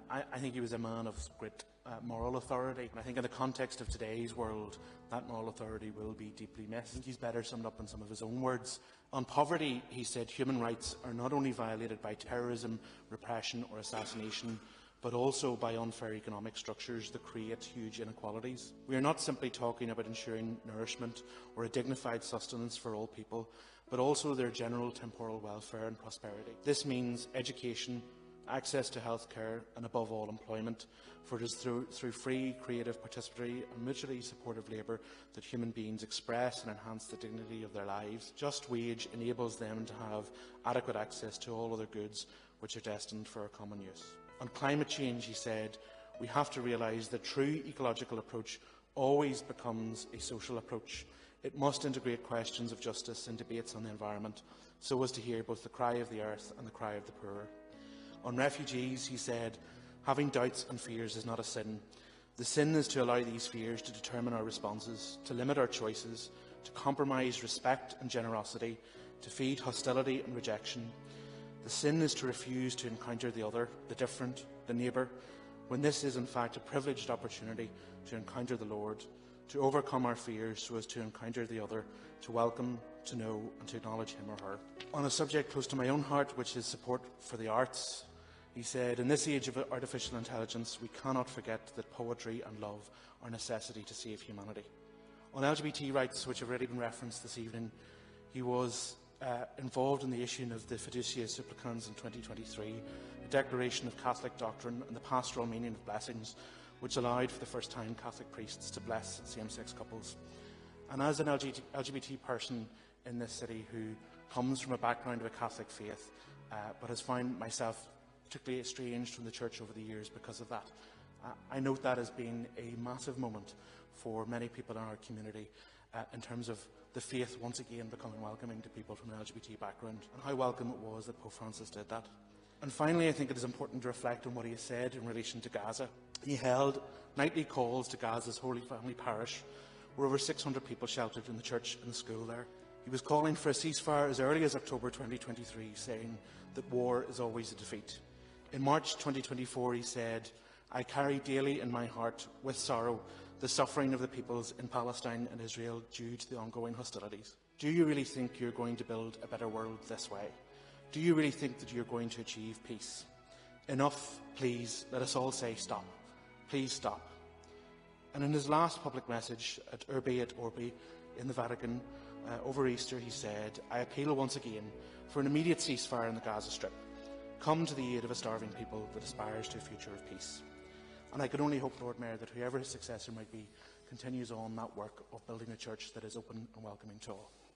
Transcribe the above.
I think he was a man of great moral authority, and I think in the context of today's world, that moral authority will be deeply missed. I think he's better summed up in some of his own words. On poverty, he said, human rights are not only violated by terrorism, repression or assassination, but also by unfair economic structures that create huge inequalities. We are not simply talking about ensuring nourishment or a dignified sustenance for all people, but also their general temporal welfare and prosperity. This means education, access to healthcare and, above all, employment, for it is through free, creative, participatory and mutually supportive labour that human beings express and enhance the dignity of their lives. Just wage enables them to have adequate access to all other goods which are destined for our common use. On climate change, he said, we have to realise that true ecological approach always becomes a social approach. It must integrate questions of justice and debates on the environment, so as to hear both the cry of the earth and the cry of the poor. On refugees, he said, having doubts and fears is not a sin. The sin is to allow these fears to determine our responses, to limit our choices, to compromise respect and generosity, to feed hostility and rejection. The sin is to refuse to encounter the other, the different, the neighbour, when this is in fact a privileged opportunity to encounter the Lord, to overcome our fears so as to encounter the other, to welcome, to know and to acknowledge him or her. On a subject close to my own heart, which is support for the arts, he said, in this age of artificial intelligence, we cannot forget that poetry and love are a necessity to save humanity. On LGBT rights, which have already been referenced this evening, he was involved in the issuing of the Fiducia Supplicans in 2023, a declaration of Catholic doctrine and the pastoral meaning of blessings, which allowed for the first time Catholic priests to bless same-sex couples. And as an LGBT person in this city who comes from a background of a Catholic faith, but has found myself particularly estranged from the Church over the years because of that, I note that as being a massive moment for many people in our community in terms of the faith once again becoming welcoming to people from an LGBT background, and how welcome it was that Pope Francis did that. And finally, I think it is important to reflect on what he has said in relation to Gaza. He held nightly calls to Gaza's Holy Family Parish, where over 600 people sheltered in the church and the school there. He was calling for a ceasefire as early as October 2023, saying that war is always a defeat. In March 2024, he said, I carry daily in my heart, with sorrow, the suffering of the peoples in Palestine and Israel due to the ongoing hostilities. Do you really think you're going to build a better world this way? Do you really think that you're going to achieve peace? Enough, please. Let us all say stop. Please stop. And in his last public message at Urbi et Orbi in the Vatican over Easter, he said, I appeal once again for an immediate ceasefire in the Gaza Strip. Come to the aid of a starving people that aspires to a future of peace. And I can only hope, Lord Mayor, that whoever his successor might be continues on that work of building a church that is open and welcoming to all.